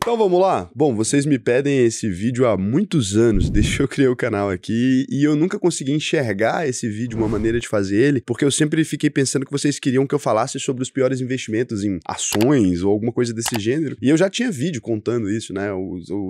Então vamos lá? Bom, vocês me pedem esse vídeo há muitos anos, desde que eu criei o canal aqui, e eu nunca consegui enxergar esse vídeo, uma maneira de fazer ele, porque eu sempre fiquei pensando que vocês queriam que eu falasse sobre os piores investimentos em ações ou alguma coisa desse gênero, e eu já tinha vídeo contando isso, né,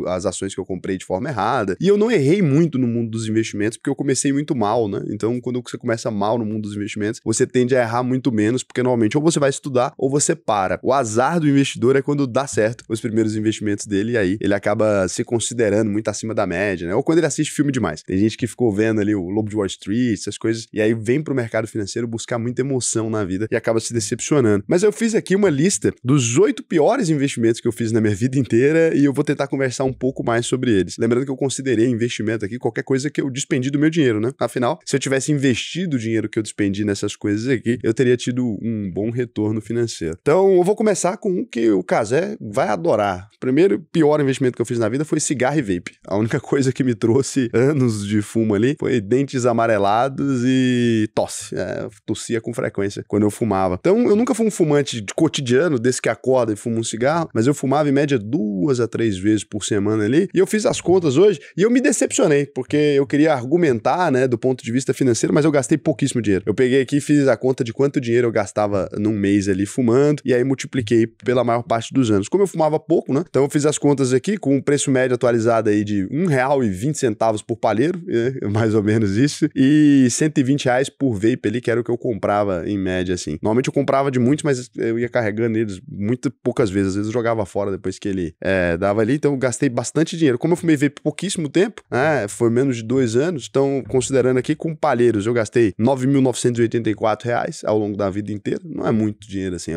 as ações que eu comprei de forma errada, e eu não errei muito no mundo dos investimentos, porque eu comecei muito mal, né, então quando você começa mal no mundo dos investimentos, você tende a errar muito menos, porque normalmente ou você vai estudar ou você para. O azar do investidor é quando dá certo os primeiros investimentos dele, e aí ele acaba se considerando muito acima da média, né? Ou quando ele assiste filme demais. Tem gente que ficou vendo ali o Lobo de Wall Street, essas coisas, e aí vem pro mercado financeiro buscar muita emoção na vida e acaba se decepcionando. Mas eu fiz aqui uma lista dos 8 piores investimentos que eu fiz na minha vida inteira e eu vou tentar conversar um pouco mais sobre eles. Lembrando que eu considerei investimento aqui qualquer coisa que eu despendi do meu dinheiro, né? Afinal, se eu tivesse investido o dinheiro que eu despendi nessas coisas aqui, eu teria tido um bom retorno financeiro. Então, eu vou começar com um que o Cazé vai adorar. Primeiro, pior investimento que eu fiz na vida foi cigarro e vape. A única coisa que me trouxe anos de fumo ali foi dentes amarelados e tosse. Tossia com frequência quando eu fumava. Então, eu nunca fui um fumante de cotidiano, desse que acorda e fuma um cigarro, mas eu fumava em média 2 a 3 vezes por semana ali, e eu fiz as contas hoje e eu me decepcionei, porque eu queria argumentar, né, do ponto de vista financeiro, mas eu gastei pouquíssimo dinheiro. Eu peguei aqui e fiz a conta de quanto dinheiro eu gastava num mês ali fumando, e aí multipliquei pela maior parte dos anos. Como eu fumava pouco, né, então eu fiz as contas aqui com um preço médio atualizado aí de R$1,20 por palheiro, mais ou menos isso, e R$120 por vape ali, que era o que eu comprava em média, assim. Normalmente eu comprava de muitos, mas eu ia carregando eles muito poucas vezes, às vezes eu jogava fora depois que ele dava ali, então eu gastei bastante dinheiro. Como eu fumei vape pouquíssimo tempo, foi menos de 2 anos, então considerando aqui com palheiros, eu gastei R$9.984 ao longo da vida inteira, não é muito dinheiro assim,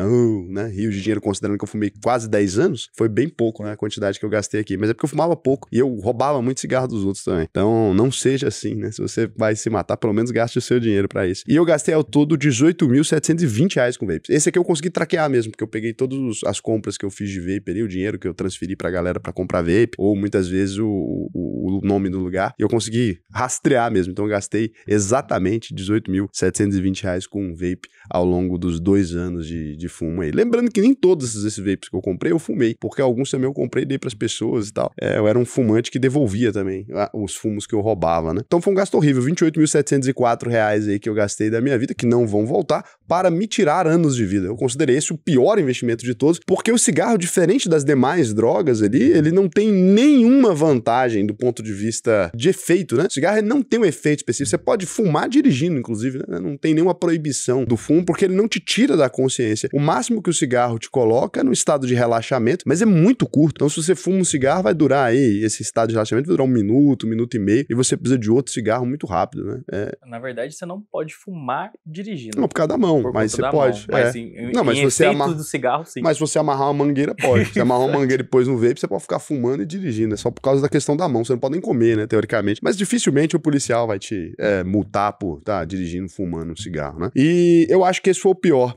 né, rio de dinheiro, considerando que eu fumei quase 10 anos, foi bem pouco, né, a quantidade que eu gastei aqui, mas é porque eu fumava pouco e eu roubava muito cigarro dos outros também. Então, não seja assim, né? Se você vai se matar, pelo menos gaste o seu dinheiro pra isso. E eu gastei ao todo R$18.720 com vapes. Esse aqui eu consegui traquear mesmo, porque eu peguei todas as compras que eu fiz de vape ali, o dinheiro que eu transferi pra galera pra comprar vape, ou muitas vezes o nome do lugar, e eu consegui rastrear mesmo. Então, eu gastei exatamente R$18.720 com vape ao longo dos 2 anos de fumo aí. Lembrando que nem todos esses vapes que eu comprei, eu fumei, porque alguns também eu comprei e dei pras pessoas e tal. Eu era um fumante que devolvia também os fumos que eu roubava, né? Então foi um gasto horrível, R$28.704 aí que eu gastei da minha vida, que não vão voltar, para me tirar anos de vida. Eu considerei esse o pior investimento de todos, porque o cigarro, diferente das demais drogas ali, ele não tem nenhuma vantagem do ponto de vista de efeito, né? O cigarro ele não tem um efeito específico, você pode fumar dirigindo, inclusive, né? Não tem nenhuma proibição do fumo, porque ele não te tira da consciência. O máximo que o cigarro te coloca é no estado de relaxamento, mas é muito curto. Então se você fuma um cigarro, vai durar aí, esse estado de relaxamento vai durar 1 minuto, 1 minuto e meio, e você precisa de outro cigarro muito rápido, né? Na verdade, você não pode fumar dirigindo. Não, por causa da mão, mas você pode. Mas mas em você efeito do cigarro, sim. Mas se você amarrar uma mangueira, pode. Se amarrar uma mangueira e depois no vape, você pode ficar fumando e dirigindo. É só por causa da questão da mão. Você não pode nem comer, né, teoricamente. Mas dificilmente o policial vai te multar por estar dirigindo, fumando um cigarro, né? E eu acho que esse foi o pior.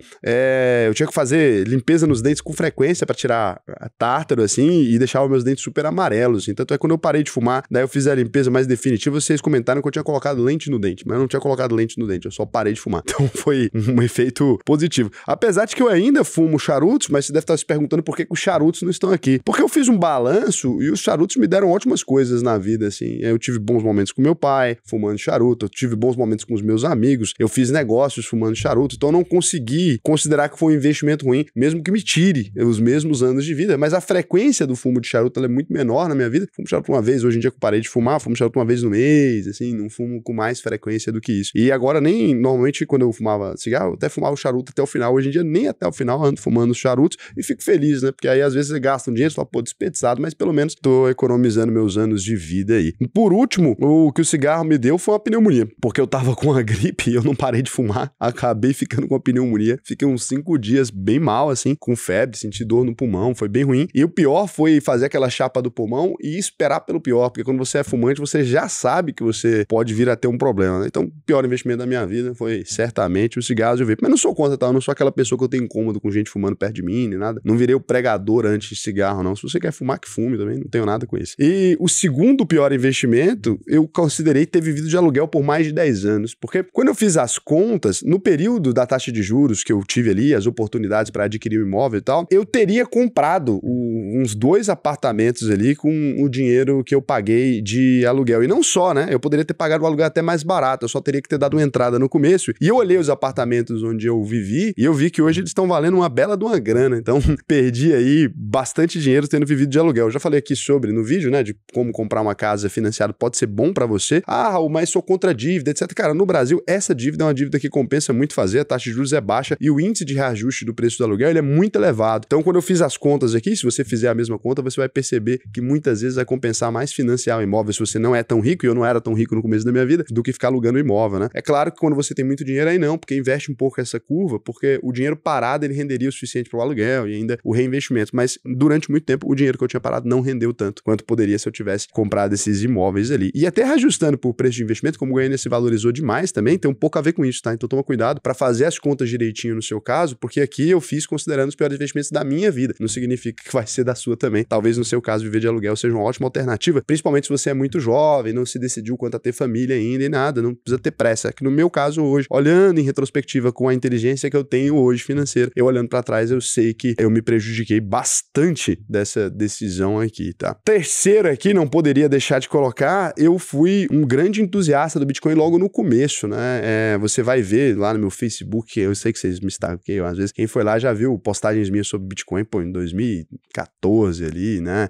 Eu tinha que fazer limpeza nos dentes com frequência pra tirar tártaro, assim, e deixar os meus dentes super amarelos, assim. Tanto é que quando eu parei de fumar, daí eu fiz a limpeza mais definitiva, vocês comentaram que eu tinha colocado lente no dente, mas eu não tinha colocado lente no dente, eu só parei de fumar. Então foi um efeito positivo. Apesar de que eu ainda fumo charutos, mas você deve estar se perguntando por que os charutos não estão aqui. Porque eu fiz um balanço e os charutos me deram ótimas coisas na vida, assim. Eu tive bons momentos com meu pai, fumando charuto, eu tive bons momentos com os meus amigos, eu fiz negócios fumando charuto, então eu não consegui considerar que foi um investimento ruim, mesmo que me tire os mesmos anos de vida, mas a frequência do fumo de charuto ela é muito menor na minha vida. Fumo charuto uma vez, hoje em dia que eu parei de fumar, fumo charuto uma vez no mês, assim, não fumo com mais frequência do que isso. E agora nem, normalmente quando eu fumava cigarro, eu até fumava o charuto até o final, hoje em dia nem até o final ando fumando os charutos e fico feliz, né, porque aí às vezes você gasta um dinheiro, você fala, pô, desperdiçado, mas pelo menos tô economizando meus anos de vida aí. Por último, o que o cigarro me deu foi uma pneumonia, porque eu tava com a gripe e eu não parei de fumar, acabei ficando com a pneumonia, fiquei uns 5 dias bem mal, assim, com febre, senti dor no pulmão, foi bem ruim. E o pior foi fazer aquela chapa do pulmão e esperar pelo pior, porque quando você é fumante, você já sabe que você pode vir a ter um problema, né? Então, o pior investimento da minha vida foi certamente o cigarro e o vape. Mas não sou contra, tá? Eu não sou aquela pessoa que eu tenho incômodo com gente fumando perto de mim, nem nada. Não virei o pregador anti-cigarro, não. Se você quer fumar, que fume também, não tenho nada com isso. E o segundo pior investimento, eu considerei ter vivido de aluguel por mais de 10 anos. Porque quando eu fiz as contas, no período da taxa de juros que eu tive ali, as oportunidades para adquirir um imóvel e tal, eu teria comprado uns 2 apartamentos ali com o dinheiro que eu paguei de aluguel. E não só, né? Eu poderia ter pagado o aluguel até mais barato, eu só teria que ter dado uma entrada no começo. E eu olhei os apartamentos onde eu vivi e eu vi que hoje eles estão valendo uma bela de uma grana. Então, perdi aí bastante dinheiro tendo vivido de aluguel. Eu já falei aqui sobre, no vídeo, né, de como comprar uma casa financiada pode ser bom pra você. Ah, Raul, mas sou contra a dívida, etc. Cara, no Brasil, essa dívida é uma dívida que compensa muito fazer, a taxa de juros é baixa e o índice de reajuste do preço do aluguel ele é muito elevado. Então, quando eu fiz as contas aqui, se você fizer a mesma conta, você vai perceber que muitas vezes vai compensar mais financiar um imóvel se você não é tão rico, e eu não era tão rico no começo da minha vida, do que ficar alugando imóvel, né? É claro que quando você tem muito dinheiro aí não, porque investe um pouco essa curva, porque o dinheiro parado ele renderia o suficiente para o aluguel e ainda o reinvestimento, mas durante muito tempo o dinheiro que eu tinha parado não rendeu tanto quanto poderia se eu tivesse comprado esses imóveis ali. E até reajustando por preço de investimento, como o Goiânia se valorizou demais também, tem um pouco a ver com isso, tá? Então toma cuidado para fazer as contas direitinho no seu caso, porque aqui eu fiz considerando os piores investimentos da minha vida, não significa que vai ser da sua também. Talvez no seu caso viver de aluguel seja uma ótima alternativa, principalmente se você é muito jovem, não se decidiu quanto a ter família ainda e nada, não precisa ter pressa. É que no meu caso hoje, olhando em retrospectiva com a inteligência que eu tenho hoje financeira, eu olhando pra trás, eu sei que eu me prejudiquei bastante dessa decisão aqui, tá? Terceiro aqui, não poderia deixar de colocar, eu fui um grande entusiasta do Bitcoin logo no começo, né? Você vai ver lá no meu Facebook, eu sei que vocês me stalkeiam às vezes, quem foi lá já viu postagens minhas sobre Bitcoin, pô, em 2014 ali, né?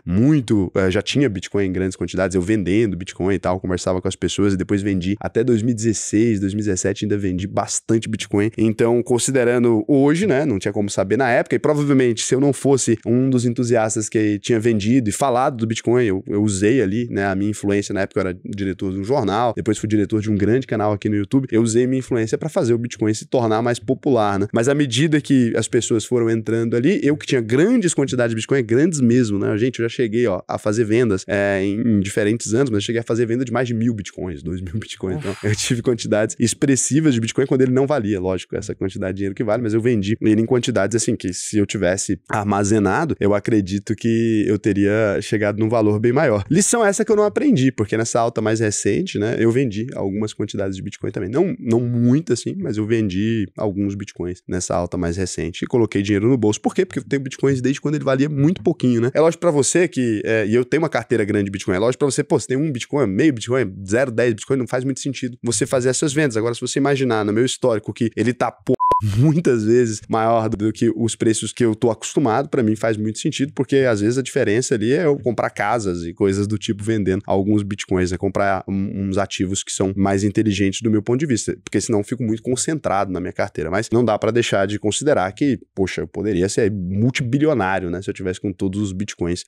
Já tinha Bitcoin em grandes quantidades, eu vendendo Bitcoin e tal, conversava com as pessoas e depois vendi. Até 2016, 2017 ainda vendi bastante Bitcoin. Então, considerando hoje, né, não tinha como saber na época, e provavelmente se eu não fosse um dos entusiastas que tinha vendido e falado do Bitcoin, eu usei ali, né, a minha influência. Na época eu era diretor de um jornal, depois fui diretor de um grande canal aqui no YouTube, eu usei minha influência para fazer o Bitcoin se tornar mais popular, né? Mas à medida que as pessoas foram entrando ali, eu que tinha grandes quantidades de Bitcoin, grandes mesmo, né? Gente, eu já cheguei, ó, a fazer vendas em diferentes anos, mas eu cheguei a fazer venda de mais de 1.000 Bitcoins, 2.000 Bitcoins. Então, eu tive quantidades expressivas de Bitcoin quando ele não valia, lógico, essa quantidade de dinheiro que vale, mas eu vendi ele em quantidades assim, que se eu tivesse armazenado, eu acredito que eu teria chegado num valor bem maior. Lição essa que eu não aprendi, porque nessa alta mais recente, né, eu vendi algumas quantidades de Bitcoin também. Não muito assim, mas eu vendi alguns Bitcoins nessa alta mais recente e coloquei dinheiro no bolso. Por quê? Porque eu tenho Bitcoins desde quando ele valia muito pouquinho, né? É lógico pra você que, e eu tenho uma carteira grande de Bitcoin, é lógico pra você, pô, você tem 1 Bitcoin, meio Bitcoin, 0,10 Bitcoin, não faz muito sentido você fazer essas vendas. Agora, se você imaginar no meu histórico que ele tá, muitas vezes maior do que os preços que eu tô acostumado, pra mim faz muito sentido, porque às vezes a diferença ali é eu comprar casas e coisas do tipo vendendo alguns Bitcoins, né? Comprar uns ativos que são mais inteligentes do meu ponto de vista, porque senão eu fico muito concentrado na minha carteira, mas não dá pra deixar de considerar que, poxa, eu poderia ser multibilionário, né? Se eu tivesse com todos os Bitcoins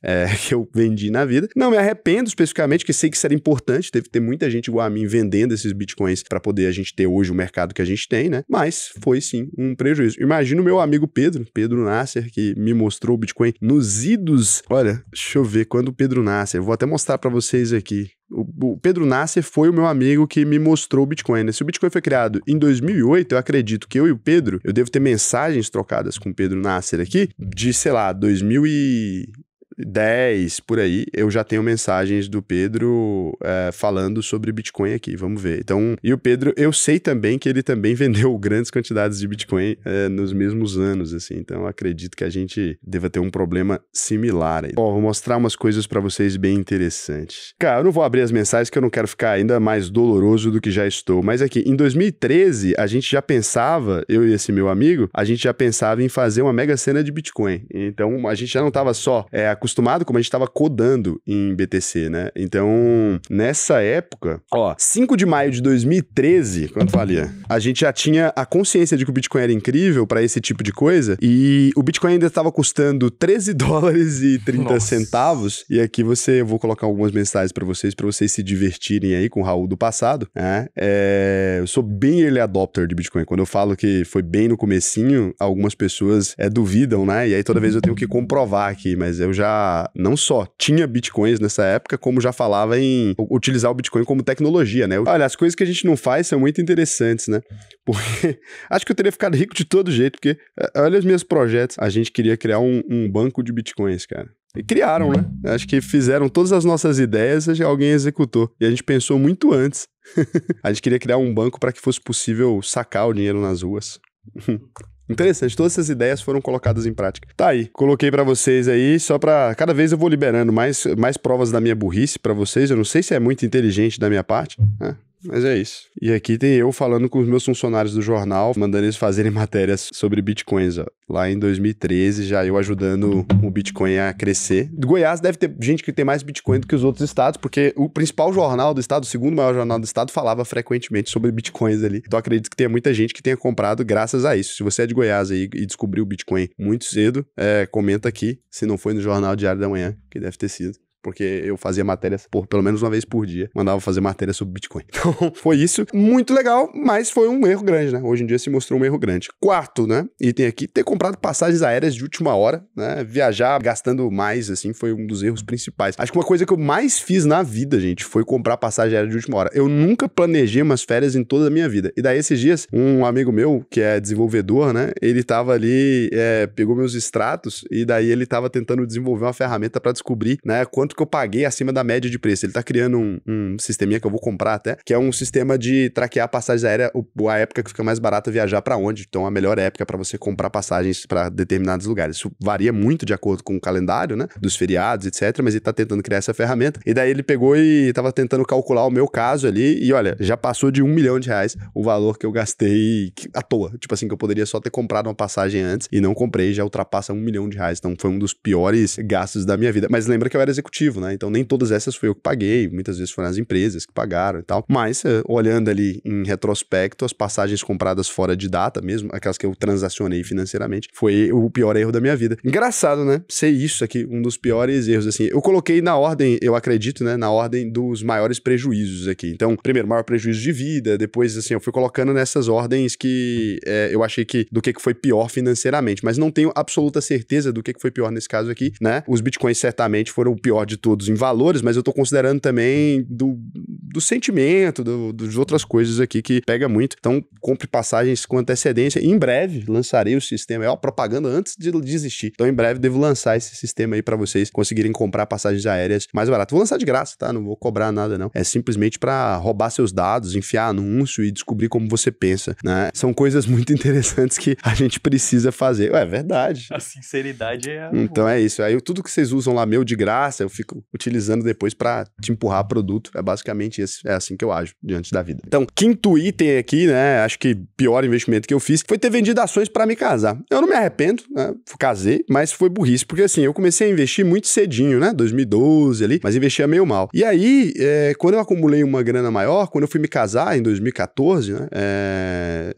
que eu vendi na vida. Não me arrependo especificamente, que sei que isso era importante, teve que ter muita gente igual a mim vendendo esses Bitcoins pra poder a gente ter hoje o mercado que a gente tem, né? Mas foi sim um prejuízo. Imagina o meu amigo Pedro Nasser, que me mostrou o Bitcoin nos idos. Olha, deixa eu ver quando o Pedro Nasser, vou até mostrar pra vocês aqui. O Pedro Nasser foi o meu amigo que me mostrou o Bitcoin, né? Se o Bitcoin foi criado em 2008, eu acredito que eu e o Pedro, eu devo ter mensagens trocadas com o Pedro Nasser aqui de, sei lá, 2010, por aí, eu já tenho mensagens do Pedro falando sobre Bitcoin aqui, vamos ver. Então, e o Pedro, eu sei também que ele também vendeu grandes quantidades de Bitcoin nos mesmos anos, assim, então eu acredito que a gente deva ter um problema similar aí. Ó, vou mostrar umas coisas pra vocês bem interessantes. Cara, eu não vou abrir as mensagens que eu não quero ficar ainda mais doloroso do que já estou, mas aqui, em 2013, a gente já pensava, eu e esse meu amigo, a gente já pensava em fazer uma mega cena de Bitcoin. Então, a gente já não tava só acostumado, como a gente estava codando em BTC, né? Então, nessa época, ó, 5 de maio de 2013, quanto valia? A gente já tinha a consciência de que o Bitcoin era incrível para esse tipo de coisa, e o Bitcoin ainda estava custando $13,30. E aqui eu vou colocar algumas mensagens para vocês se divertirem aí com o Raul do passado, né? Eu sou bem early adopter de Bitcoin. Quando eu falo que foi bem no comecinho, algumas pessoas duvidam, né? E aí toda vez eu tenho que comprovar aqui, mas eu já já não só tinha bitcoins nessa época, como já falava em utilizar o Bitcoin como tecnologia, né? Olha, as coisas que a gente não faz são muito interessantes, né? Porque acho que eu teria ficado rico de todo jeito, porque olha os meus projetos. A gente queria criar um banco de bitcoins, cara. E criaram, né? Acho que fizeram todas as nossas ideias e alguém executou. E a gente pensou muito antes. A gente queria criar um banco para que fosse possível sacar o dinheiro nas ruas. Interessante, todas essas ideias foram colocadas em prática. Tá aí, coloquei pra vocês aí, só pra... Cada vez eu vou liberando mais provas da minha burrice pra vocês. Eu não sei se é muito inteligente da minha parte, né? Mas é isso. E aqui tem eu falando com os meus funcionários do jornal, mandando eles fazerem matérias sobre bitcoins, ó. Lá em 2013, já eu ajudando o Bitcoin a crescer. Do Goiás deve ter gente que tem mais Bitcoin do que os outros estados, porque o principal jornal do estado, o segundo maior jornal do estado, falava frequentemente sobre Bitcoins ali. Então acredito que tenha muita gente que tenha comprado graças a isso. Se você é de Goiás aí e descobriu o Bitcoin muito cedo, comenta aqui, se não foi no Jornal Diário da Manhã, que deve ter sido. Porque eu fazia matérias pelo menos uma vez por dia. Mandava fazer matéria sobre Bitcoin. Então, foi isso. Muito legal, mas foi um erro grande, né? Hoje em dia se mostrou um erro grande. Quarto, né? Item aqui, ter comprado passagens aéreas de última hora, né? Viajar gastando mais, assim, foi um dos erros principais. Acho que uma coisa que eu mais fiz na vida, gente, foi comprar passagem aérea de última hora. Eu nunca planejei umas férias em toda a minha vida. E daí, esses dias, um amigo meu, que é desenvolvedor, né? Ele tava ali, pegou meus extratos e daí ele tava tentando desenvolver uma ferramenta pra descobrir, né? Quanto que eu paguei acima da média de preço. Ele tá criando um sisteminha que eu vou comprar até, que é um sistema de traquear passagens aéreas, a época que fica mais barata viajar pra onde. Então, a melhor época pra você comprar passagens pra determinados lugares. Isso varia muito de acordo com o calendário, né? Dos feriados, etc. Mas ele tá tentando criar essa ferramenta. E daí ele pegou e tava tentando calcular o meu caso ali. E olha, já passou de R$1 milhão o valor que eu gastei à toa. Tipo assim, que eu poderia só ter comprado uma passagem antes e não comprei, já ultrapassa R$1 milhão. Então, foi um dos piores gastos da minha vida. Mas lembra que eu era executivo, né? Então nem todas essas foi eu que paguei, muitas vezes foram as empresas que pagaram e tal. Mas olhando ali em retrospecto, as passagens compradas fora de data mesmo, aquelas que eu transacionei financeiramente, foi o pior erro da minha vida. Engraçado, né? Ser isso aqui, um dos piores erros, assim. Eu coloquei na ordem, eu acredito, né? Na ordem dos maiores prejuízos aqui. Então, primeiro, maior prejuízo de vida, depois, assim, eu fui colocando nessas ordens que eu achei que do que foi pior financeiramente, mas não tenho absoluta certeza do que foi pior nesse caso aqui, né? Os bitcoins certamente foram o pior de todos em valores, mas eu tô considerando também do sentimento, das outras coisas aqui que pega muito. Então, compre passagens com antecedência. E em breve, lançarei o sistema. É uma propaganda antes de desistir. Então, em breve, devo lançar esse sistema aí pra vocês conseguirem comprar passagens aéreas mais barato. Vou lançar de graça, tá? Não vou cobrar nada, não. É simplesmente pra roubar seus dados, enfiar anúncio e descobrir como você pensa, né? São coisas muito interessantes que a gente precisa fazer. É verdade. A sinceridade é... Então, é isso. Aí, tudo que vocês usam lá, meu de graça, eu fico utilizando depois pra te empurrar produto. É basicamente esse, é assim que eu ajo diante da vida. Então, quinto item aqui, né, acho que pior investimento que eu fiz foi ter vendido ações pra me casar. Eu não me arrependo, né, casei, mas foi burrice, porque assim, eu comecei a investir muito cedinho, né, 2012 ali, mas investia meio mal. E aí, quando eu acumulei uma grana maior, quando eu fui me casar em 2014, né,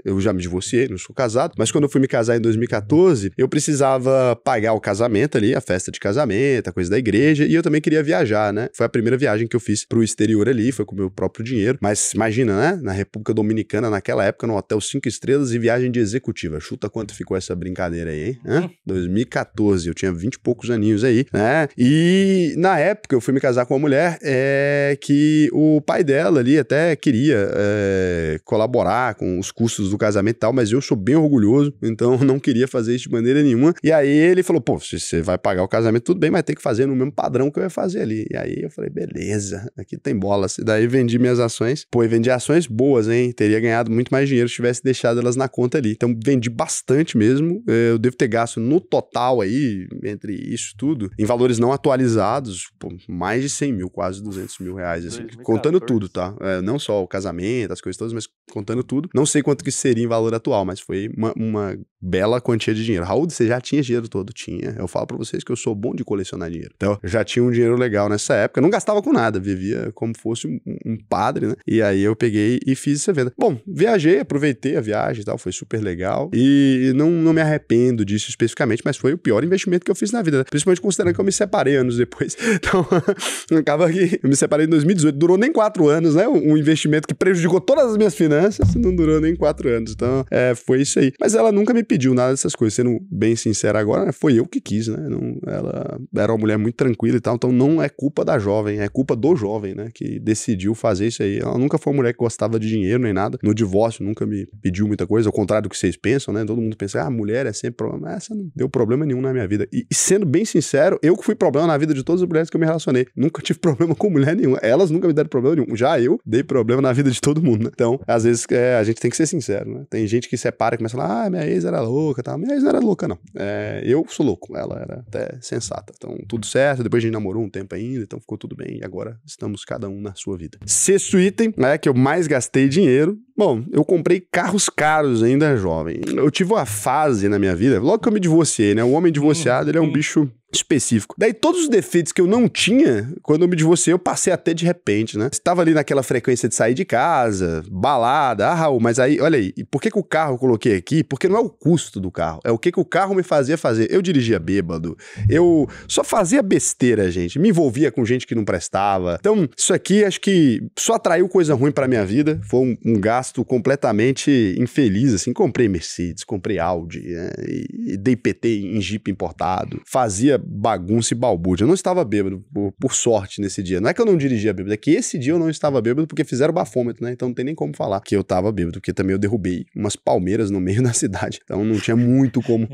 eu já me divorciei, não sou casado, mas quando eu fui me casar em 2014, eu precisava pagar o casamento ali, a festa de casamento, a coisa da igreja, e eu também queria viajar, né? Foi a primeira viagem que eu fiz pro exterior ali, foi com o meu próprio dinheiro. Mas imagina, né? Na República Dominicana, naquela época, num hotel 5 estrelas e viagem de executiva. Chuta quanto ficou essa brincadeira aí, hein? 2014, eu tinha 20 e poucos aninhos aí, né? E na época eu fui me casar com uma mulher que o pai dela ali até queria colaborar com os custos do casamento e tal, mas eu sou bem orgulhoso, então não queria fazer isso de maneira nenhuma. E aí ele falou, pô, se você vai pagar o casamento, tudo bem, mas tem que fazer no mesmo padrão que eu ia fazer ali. E aí eu falei, beleza, aqui tem bola. E daí vendi minhas ações. Pô, e vendi ações boas, hein? Teria ganhado muito mais dinheiro se tivesse deixado elas na conta ali. Então vendi bastante mesmo. Eu devo ter gasto no total aí, entre isso tudo, em valores não atualizados, pô, mais de 100 mil, quase 200 mil reais, assim. 2014. Contando tudo, tá? Não só o casamento, as coisas todas, mas contando tudo. Não sei quanto que seria em valor atual, mas foi uma bela quantia de dinheiro. Raul, você já tinha dinheiro todo? Tinha. Eu falo pra vocês que eu sou bom de colecionar dinheiro. Então, eu já tinha um dinheiro legal nessa época. Não gastava com nada, vivia como fosse um padre, né? E aí eu peguei e fiz essa venda. Bom, viajei, aproveitei a viagem e tal, foi super legal. E não me arrependo disso especificamente, mas foi o pior investimento que eu fiz na vida, né? Principalmente considerando que eu me separei anos depois. Então, acaba que eu me separei em 2018, durou nem 4 anos, né? Um investimento que prejudicou todas as minhas finanças, não durou nem 4 anos. Então, foi isso aí. Mas ela nunca me pediu nada dessas coisas, sendo bem sincero agora, né? Foi eu que quis, né? Ela era uma mulher muito tranquila e tal, então não é culpa da jovem, é culpa do jovem, né? Que decidiu fazer isso aí. Ela nunca foi uma mulher que gostava de dinheiro nem nada. No divórcio nunca me pediu muita coisa, ao contrário do que vocês pensam, né? Todo mundo pensa, mulher é sempre problema. Essa não deu problema nenhum na minha vida. E sendo bem sincero, eu que fui problema na vida de todas as mulheres que eu me relacionei. Nunca tive problema com mulher nenhuma. Elas nunca me deram problema nenhum. Já eu dei problema na vida de todo mundo, né? Então, às vezes, a gente tem que ser sincero, né? Tem gente que separa e começa a falar, minha ex era louca, tá? Minha ex não era louca, não. Eu sou louco. Ela era até sensata. Então, tudo certo. Depois a gente namorou um tempo ainda, então ficou tudo bem. E agora estamos cada um na sua vida. 6º item, né? Que eu mais gastei dinheiro. Bom, eu comprei carros caros ainda jovem. Eu tive uma fase na minha vida, logo que eu me divorciei, né? O homem divorciado, ele é um bicho específico. Daí todos os defeitos que eu não tinha, quando eu me divorciei, eu passei até de repente, né? Estava ali naquela frequência de sair de casa, balada, Raul, mas aí, olha aí, e por que o carro eu coloquei aqui? Porque não é o custo do carro, é o que o carro me fazia fazer. Eu dirigia bêbado, eu só fazia besteira, gente, me envolvia com gente que não prestava. Então, isso aqui acho que só atraiu coisa ruim pra minha vida, foi um gasto completamente infeliz, assim. Comprei Mercedes, comprei Audi, né? E dei PT em Jeep importado, fazia bagunça e balbúrdia. Eu não estava bêbado, por sorte, nesse dia. Não é que eu não dirigia bêbado, é que esse dia eu não estava bêbado porque fizeram bafômetro, né? Então não tem nem como falar que eu estava bêbado, porque também eu derrubei umas palmeiras no meio da cidade. Então não tinha muito como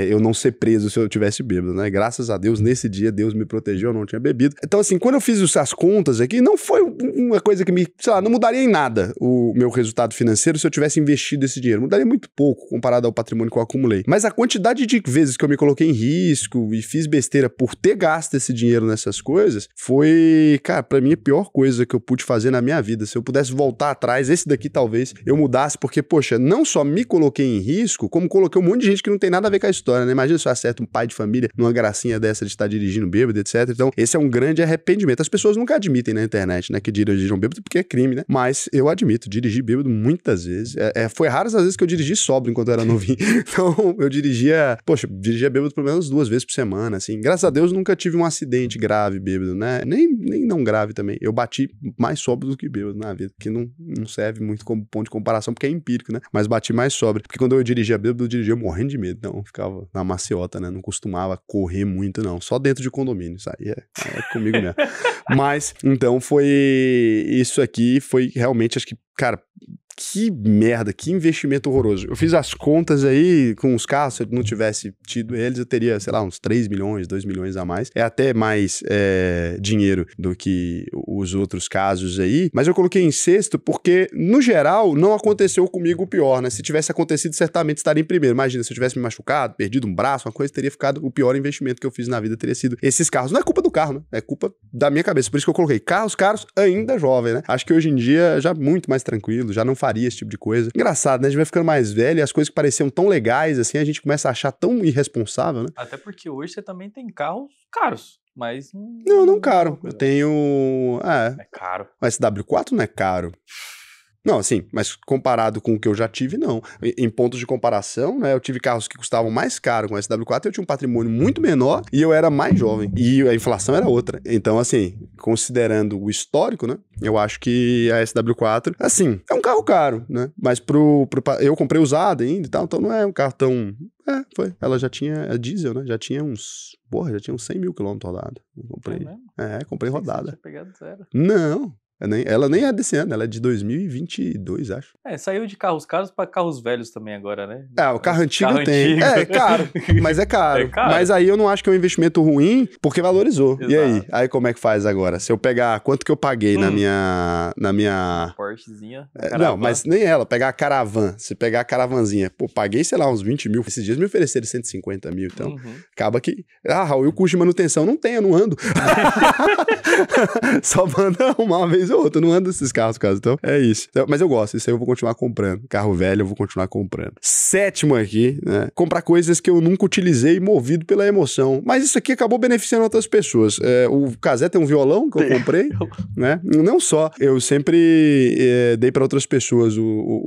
eu não ser preso se eu tivesse bêbado, né? Graças a Deus, nesse dia, Deus me protegeu, eu não tinha bebido. Então, assim, quando eu fiz as contas aqui, não foi uma coisa que sei lá, não mudaria em nada o meu resultado financeiro se eu tivesse investido esse dinheiro. Mudaria muito pouco comparado ao patrimônio que eu acumulei. Mas a quantidade de vezes que eu me coloquei em risco e fiz besteira por ter gasto esse dinheiro nessas coisas, foi, cara, pra mim a pior coisa que eu pude fazer na minha vida. Se eu pudesse voltar atrás, esse daqui talvez eu mudasse, porque, poxa, não só me coloquei em risco, como coloquei um monte de gente que não tem nada a ver com a história, né? Imagina se eu acerto um pai de família numa gracinha dessa de estar dirigindo bêbado, etc. Então, esse é um grande arrependimento. As pessoas nunca admitem na internet, né, que dirigiram bêbado porque é crime, né? Mas eu admito, dirigi bêbado muitas vezes. Foi raras as vezes que eu dirigi sóbrio enquanto eu era novinho. Então, eu dirigia bêbado pelo menos 2 vezes por semana, assim. Graças a Deus, nunca tive um acidente grave bêbado, né? Nem não grave também. Eu bati mais sóbrio do que bêbado na vida, que não serve muito como ponto de comparação, porque é empírico, né? Mas bati mais sóbrio. Porque quando eu dirigia bêbado, eu dirigia morrendo de medo. Então, eu ficava na maciota, né? Não costumava correr muito, não. Só dentro de condomínio, isso aí é comigo mesmo. Mas, então, isso aqui foi realmente, acho que, cara, que merda, que investimento horroroso. Eu fiz as contas aí com os carros, se eu não tivesse tido eles, eu teria, sei lá, uns 3 milhões, 2 milhões a mais. É até mais dinheiro do que os outros casos aí, mas eu coloquei em 6º porque, no geral, não aconteceu comigo o pior, né? Se tivesse acontecido, certamente estaria em primeiro. Imagina, se eu tivesse me machucado, perdido um braço, uma coisa, teria ficado o pior investimento que eu fiz na vida, teria sido esses carros. Não é culpa do carro, né? É culpa da minha cabeça. Por isso que eu coloquei carros caros ainda jovem, né? Acho que hoje em dia já muito mais tranquilo, já não faria esse tipo de coisa. Engraçado, né? A gente vai ficando mais velho e as coisas que pareciam tão legais, assim, a gente começa a achar tão irresponsável, né? Até porque hoje você também tem carros caros, mas... Não caro. Eu tenho... É caro. O SW4 não é caro. Não, assim, mas comparado com o que eu já tive, não. Em pontos de comparação, né, eu tive carros que custavam mais caro com a SW4, eu tinha um patrimônio muito menor e eu era mais jovem. E a inflação era outra. Então, assim, considerando o histórico, né, eu acho que a SW4, assim, é um carro caro, né, mas eu comprei usado ainda e tal, então não é um carro tão... foi. Ela já tinha diesel, né, já tinha uns 100 mil quilômetros rodados. Eu comprei. Comprei rodada. Você tinha pegado zero. Não. Ela nem é desse ano, ela é de 2022, acho. Saiu de carros caros pra carros velhos também agora, né? O carro antigo tem. É caro, mas é caro. É caro. Mas aí eu não acho que é um investimento ruim, porque valorizou. Exato. E aí? Aí como é que faz agora? Se eu pegar, quanto que eu paguei na minha... Porschezinha. Não, mas nem ela, pegar a Caravan. Se pegar a Caravanzinha, paguei, sei lá, uns 20 mil. Esses dias me ofereceram 150 mil, então acaba que... Raul, e o custo de manutenção? Não tem, eu não ando. Só manda uma vez vez ou outra, eu não ando esses carros, caso. Então, é isso. Então, mas eu gosto, isso aí eu vou continuar comprando. Carro velho eu vou continuar comprando. Sétimo aqui, né? Comprar coisas que eu nunca utilizei movido pela emoção. Mas isso aqui acabou beneficiando outras pessoas. O Cazé tem um violão que eu comprei, né? Não só. Eu sempre dei pra outras pessoas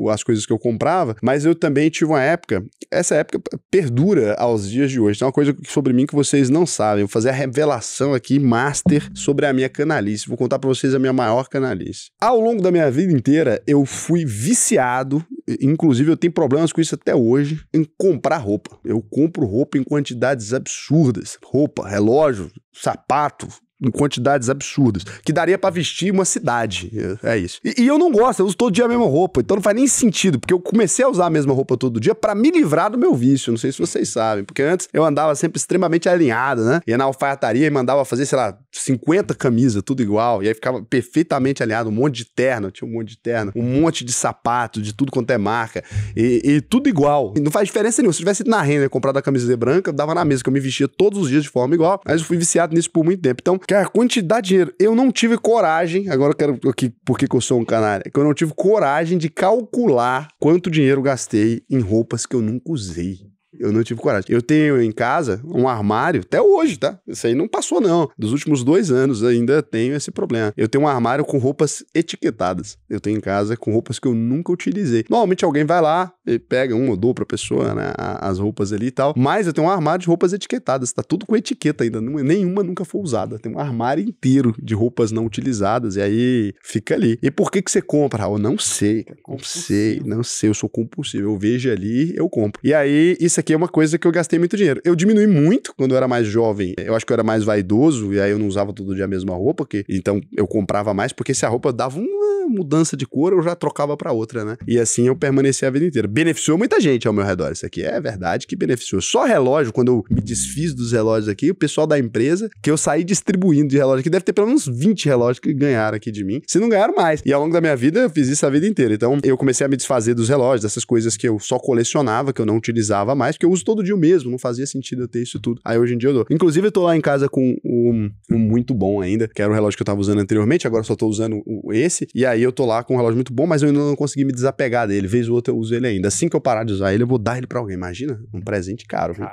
as coisas que eu comprava, mas eu também tive uma época, essa época perdura aos dias de hoje. Tem uma coisa sobre mim que vocês não sabem. Vou fazer a revelação aqui, master, sobre a minha canalice. Vou contar pra vocês a minha maior canalice. Ao longo da minha vida inteira, eu fui viciado, inclusive eu tenho problemas com isso até hoje, em comprar roupa. Eu compro roupa em quantidades absurdas. Roupa, relógio, sapato, em quantidades absurdas, que daria pra vestir uma cidade, é isso. E eu não gosto, eu uso todo dia a mesma roupa, então não faz nem sentido, porque eu comecei a usar a mesma roupa todo dia pra me livrar do meu vício, não sei se vocês sabem, porque antes eu andava sempre extremamente alinhado, né? Ia na alfaiataria e mandava fazer, sei lá, 50 camisas, tudo igual, e aí ficava perfeitamente alinhado, um monte de terno, tinha um monte de terno, um monte de sapato, de tudo quanto é marca, e tudo igual. E não faz diferença nenhuma, se eu tivesse ido na Renner comprado a camisa branca, eu dava na mesa, que eu me vestia todos os dias de forma igual, mas eu fui viciado nisso por muito tempo. Então, cara, quantidade de dinheiro. Eu não tive coragem, agora eu quero aqui, por que eu sou um canalha? Que eu não tive coragem de calcular quanto dinheiro eu gastei em roupas que eu nunca usei. Eu não tive coragem. Eu tenho em casa um armário, até hoje, tá? Isso aí não passou, não. Dos últimos 2 anos ainda tenho esse problema. Eu tenho um armário com roupas etiquetadas. Eu tenho em casa com roupas que eu nunca utilizei. Normalmente alguém vai lá e pega ou dou pra pessoa, né? As roupas ali e tal. Mas eu tenho um armário de roupas etiquetadas. Tá tudo com etiqueta ainda. Nenhuma nunca foi usada. Tem um armário inteiro de roupas não utilizadas. E aí fica ali. E por que você compra? Eu não sei, cara. Não sei. Eu sou compulsivo. Eu vejo ali, eu compro. E aí, isso aqui é uma coisa que eu gastei muito dinheiro. Eu diminui muito quando eu era mais jovem. Eu acho que eu era mais vaidoso e aí eu não usava todo dia a mesma roupa, então eu comprava mais, porque se a roupa dava uma mudança de cor, eu já trocava pra outra, né? E assim eu permaneci a vida inteira. Beneficiou muita gente ao meu redor. Isso aqui é verdade que beneficiou. Só relógio, quando eu me desfiz dos relógios aqui, o pessoal da empresa, que eu saí distribuindo de relógio aqui, deve ter pelo menos 20 relógios que ganharam aqui de mim, se não ganharam mais. E ao longo da minha vida, eu fiz isso a vida inteira. Então, eu comecei a me desfazer dos relógios, dessas coisas que eu só colecionava, que eu não utilizava mais, porque eu uso todo dia o mesmo, não fazia sentido eu ter isso tudo. Aí hoje em dia eu dou. Inclusive, eu tô lá em casa com um muito bom ainda, que era o relógio que eu tava usando anteriormente, agora eu só tô usando esse, e aí eu tô lá com um relógio muito bom, mas eu ainda não consegui me desapegar dele. Vez ou outra eu uso ele ainda. Assim que eu parar de usar ele, eu vou dar ele pra alguém. Imagina? Um presente caro, viu?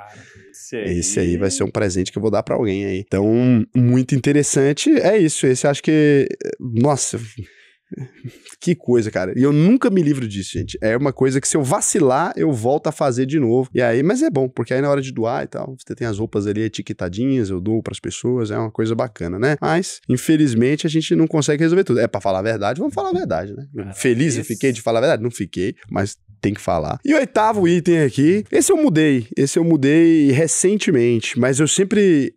Esse aí vai ser um presente que eu vou dar pra alguém aí. Então, muito interessante. É isso. Esse acho que... Nossa... Que coisa, cara. E eu nunca me livro disso, gente. É uma coisa que se eu vacilar, eu volto a fazer de novo. E aí, mas é bom, porque aí na hora de doar e tal, você tem as roupas ali etiquetadinhas, eu dou pras pessoas, é uma coisa bacana, né? Mas, infelizmente, a gente não consegue resolver tudo. É pra falar a verdade, vamos falar a verdade, né? Feliz eu fiquei de falar a verdade? Não fiquei, mas tem que falar. E o 8º item aqui, esse eu mudei recentemente, mas eu sempre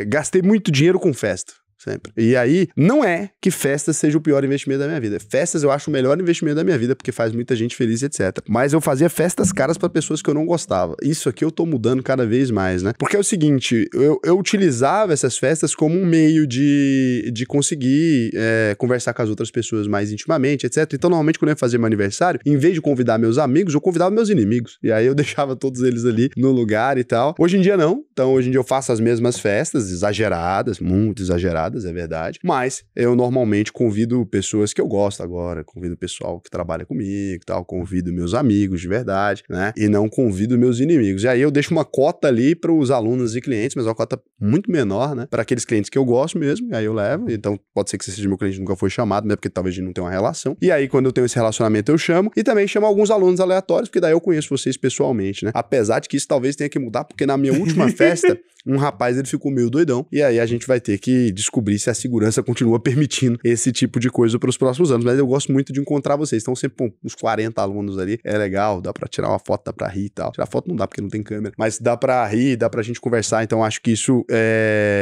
gastei muito dinheiro com festa. Sempre. E aí, não é que festas seja o pior investimento da minha vida. Festas eu acho o melhor investimento da minha vida, porque faz muita gente feliz, etc. Mas eu fazia festas caras pra pessoas que eu não gostava. Isso aqui eu tô mudando cada vez mais, né? Porque é o seguinte, eu utilizava essas festas como um meio de conseguir conversar com as outras pessoas mais intimamente, etc. Então, normalmente, quando eu ia fazer meu aniversário, em vez de convidar meus amigos, eu convidava meus inimigos. E aí eu deixava todos eles ali no lugar e tal. Hoje em dia, não. Então, hoje em dia eu faço as mesmas festas, exageradas, muito exageradas, é verdade, mas eu normalmente convido pessoas que eu gosto agora, convido o pessoal que trabalha comigo e tal, convido meus amigos de verdade, né, e não convido meus inimigos. E aí eu deixo uma cota ali para os alunos e clientes, mas uma cota muito menor, né, para aqueles clientes que eu gosto mesmo, e aí eu levo, então pode ser que você seja meu cliente, nunca foi chamado, né, porque talvez a gente não tenha uma relação, e aí quando eu tenho esse relacionamento eu chamo, e também chamo alguns alunos aleatórios, porque daí eu conheço vocês pessoalmente, né, apesar de que isso talvez tenha que mudar, porque na minha última festa, um rapaz, ele ficou meio doidão, e aí a gente vai ter que descobrir se a segurança continua permitindo esse tipo de coisa para os próximos anos, mas eu gosto muito de encontrar vocês, então sempre uns 40 alunos ali, é legal, dá pra tirar uma foto, dá pra rir e tal, tirar foto não dá porque não tem câmera, mas dá pra rir, dá pra gente conversar, então acho que isso,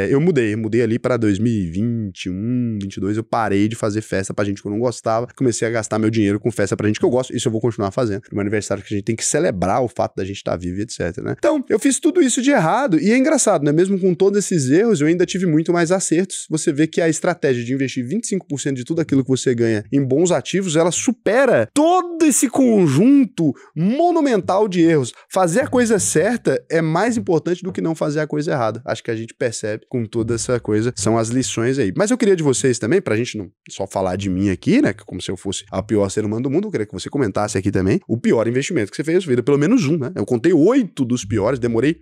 eu mudei ali pra 2021, 22, eu parei de fazer festa pra gente que eu não gostava, comecei a gastar meu dinheiro com festa pra gente que eu gosto, isso eu vou continuar fazendo, no meu aniversário que a gente tem que celebrar o fato da gente estar vivo, etc, né? Então, eu fiz tudo isso de errado, e é engraçado, né? Mesmo com todos esses erros, eu ainda tive muito mais acertos. você vê que a estratégia de investir 25% de tudo aquilo que você ganha em bons ativos, ela supera todo esse conjunto monumental de erros. Fazer a coisa certa é mais importante do que não fazer a coisa errada. Acho que a gente percebe com toda essa coisa, são as lições aí. Mas eu queria de vocês também, pra gente não só falar de mim aqui, né, como se eu fosse a pior ser humano do mundo, eu queria que você comentasse aqui também o pior investimento que você fez na sua vida, pelo menos um, né? Eu contei 8 dos piores, demorei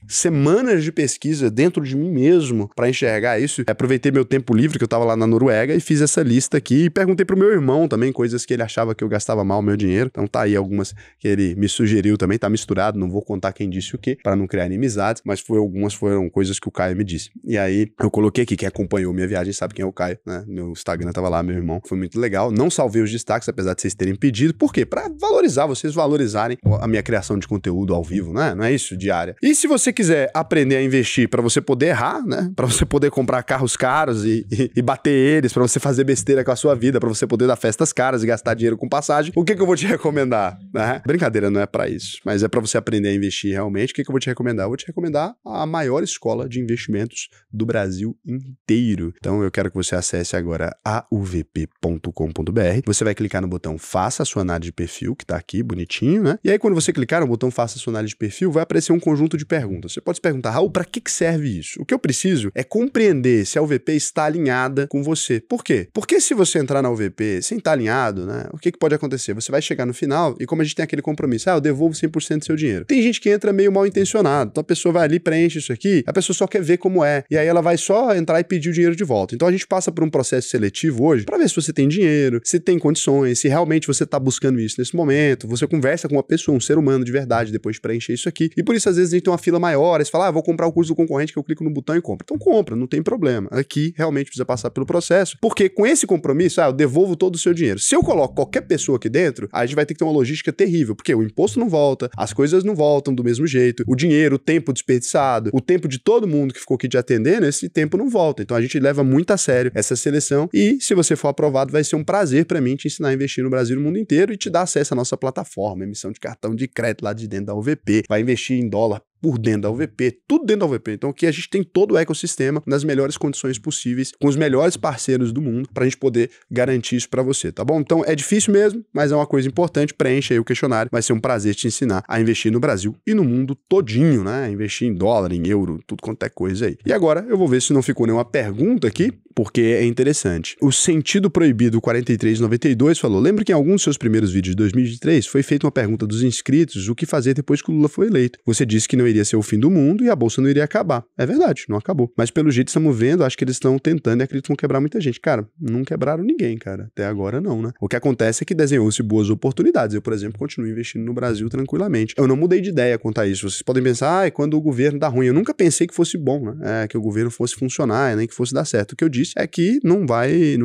semanas de pesquisa dentro de mim mesmo pra enxergar isso. Aproveitei meu tempo livre, que eu tava lá na Noruega, e fiz essa lista aqui e perguntei pro meu irmão também, coisas que ele achava que eu gastava mal o meu dinheiro. Então tá aí algumas que ele me sugeriu também, tá misturado, não vou contar quem disse o quê, pra não criar inimizades, mas algumas foram coisas que o Caio me disse. E aí eu coloquei aqui, quem acompanhou minha viagem sabe quem é o Caio, né? Meu Instagram tava lá, meu irmão. Foi muito legal. Não salvei os destaques, apesar de vocês terem pedido. Por quê? Pra valorizar, vocês valorizarem a minha criação de conteúdo ao vivo, né? Não é isso, diária. E se você quiser aprender a investir para você poder errar, né? Para você poder comprar carros caros e bater eles, para você fazer besteira com a sua vida, para você poder dar festas caras e gastar dinheiro com passagem, o que eu vou te recomendar? Né? Brincadeira, não é para isso, mas é para você aprender a investir realmente. O que eu vou te recomendar? Eu vou te recomendar a maior escola de investimentos do Brasil inteiro. Então eu quero que você acesse agora auvp.com.br. Você vai clicar no botão Faça a sua análise de perfil, que tá aqui bonitinho, né? E aí quando você clicar no botão Faça a sua análise de perfil, vai aparecer um conjunto de perguntas. Você pode se perguntar, Raul, para que serve isso? O que eu preciso é compreender se a UVP está alinhada com você. Por quê? Porque se você entrar na UVP sem estar alinhado, né, o que pode acontecer? Você vai chegar no final e como a gente tem aquele compromisso, eu devolvo 100% do seu dinheiro. Tem gente que entra meio mal intencionado, então a pessoa vai ali, preenche isso aqui, a pessoa só quer ver como é, e aí ela vai só entrar e pedir o dinheiro de volta. Então a gente passa por um processo seletivo hoje para ver se você tem dinheiro, se tem condições, se realmente você está buscando isso nesse momento, você conversa com uma pessoa, um ser humano de verdade, depois de preencher isso aqui, e por isso às vezes a gente tem uma fila maior, aí você fala, vou comprar o curso do concorrente que eu clico no botão e compro. Então compra, não tem problema. Aqui realmente precisa passar pelo processo, porque com esse compromisso, eu devolvo todo o seu dinheiro. Se eu coloco qualquer pessoa aqui dentro, a gente vai ter que ter uma logística terrível, porque o imposto não volta, as coisas não voltam do mesmo jeito, o dinheiro, o tempo desperdiçado, o tempo de todo mundo que ficou aqui te atendendo, esse tempo não volta. Então a gente leva muito a sério essa seleção e se você for aprovado, vai ser um prazer pra mim te ensinar a investir no Brasil e no mundo inteiro e te dar acesso à nossa plataforma, emissão de cartão de crédito lá de dentro da UVP, vai investir em dólar por dentro da UVP, tudo dentro da UVP. Então aqui a gente tem todo o ecossistema nas melhores condições possíveis, com os melhores parceiros do mundo, pra gente poder garantir isso pra você, tá bom? Então é difícil mesmo, mas é uma coisa importante, preencha aí o questionário, vai ser um prazer te ensinar a investir no Brasil e no mundo todinho, né? Investir em dólar, em euro, tudo quanto é coisa aí. E agora eu vou ver se não ficou nenhuma pergunta aqui, porque é interessante. O Sentido Proibido 4392 falou, lembra que em alguns dos seus primeiros vídeos de 2023 foi feita uma pergunta dos inscritos, o que fazer depois que o Lula foi eleito. Você disse que não iria ser o fim do mundo e a bolsa não iria acabar. É verdade, não acabou. Mas pelo jeito estamos vendo, acho que eles estão tentando e acreditam que vão quebrar muita gente. Cara, não quebraram ninguém, cara. Até agora não, né? O que acontece é que desenhou-se boas oportunidades. Eu, por exemplo, continuo investindo no Brasil tranquilamente. Eu não mudei de ideia quanto a isso. Vocês podem pensar, é quando o governo dá ruim. Eu nunca pensei que fosse bom, né? Que o governo fosse funcionar, nem que fosse dar certo. O que eu disse é que não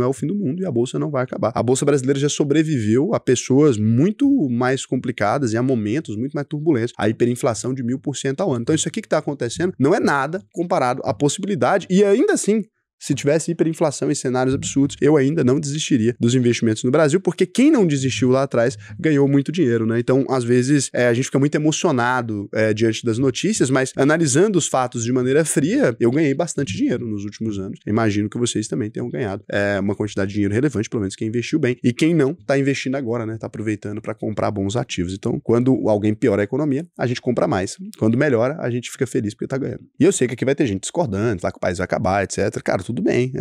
é o fim do mundo e a bolsa não vai acabar. A bolsa brasileira já sobreviveu a pessoas muito mais complicadas e a momentos muito mais turbulentos. A hiperinflação de 1000% ao ano. Então isso aqui que está acontecendo não é nada comparado à possibilidade e ainda assim, se tivesse hiperinflação em cenários absurdos, eu ainda não desistiria dos investimentos no Brasil, porque quem não desistiu lá atrás ganhou muito dinheiro, né? Então, às vezes, a gente fica muito emocionado diante das notícias, mas analisando os fatos de maneira fria, eu ganhei bastante dinheiro nos últimos anos. Imagino que vocês também tenham ganhado uma quantidade de dinheiro relevante, pelo menos quem investiu bem. E quem não, tá investindo agora, né? Tá aproveitando para comprar bons ativos. Então, quando alguém piora a economia, a gente compra mais. Quando melhora, a gente fica feliz porque tá ganhando. E eu sei que aqui vai ter gente discordando, falar que o país vai acabar, etc. Cara, tudo bem.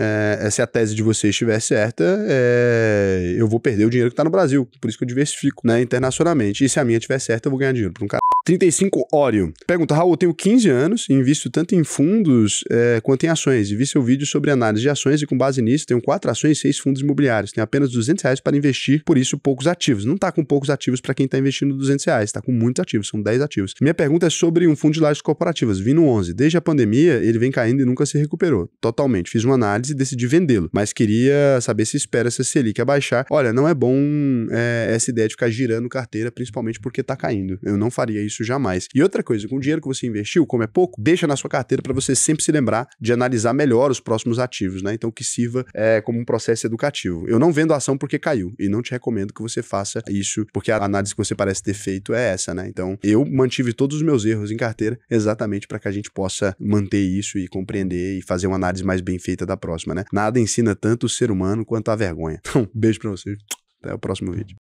Se a tese de vocês estiver certa, eu vou perder o dinheiro que tá no Brasil. Por isso que eu diversifico, né, internacionalmente. E se a minha estiver certa, eu vou ganhar dinheiro por um cara. 35 Ório. Pergunta, Raul, eu tenho 15 anos e invisto tanto em fundos quanto em ações. E vi seu vídeo sobre análise de ações e com base nisso tenho 4 ações e 6 fundos imobiliários. Tenho apenas R$200 para investir, por isso poucos ativos. Não tá com poucos ativos para quem tá investindo R$200, tá com muitos ativos, são 10 ativos. Minha pergunta é sobre um fundo de lajes corporativas. Vi no 11. Desde a pandemia, ele vem caindo e nunca se recuperou. Totalmente. Fiz uma análise e decidi vendê-lo, mas queria saber se espera essa Selic abaixar. Olha, não é bom essa ideia de ficar girando carteira, principalmente porque tá caindo. Eu não faria isso isso jamais. E outra coisa, com o dinheiro que você investiu, como é pouco, deixa na sua carteira para você sempre se lembrar de analisar melhor os próximos ativos, né? Então que sirva como um processo educativo. Eu não vendo ação porque caiu e não te recomendo que você faça isso, porque a análise que você parece ter feito é essa, né? Então eu mantive todos os meus erros em carteira exatamente para que a gente possa manter isso e compreender e fazer uma análise mais bem feita da próxima, né? Nada ensina tanto o ser humano quanto a vergonha. Então, beijo para vocês. Até o próximo vídeo.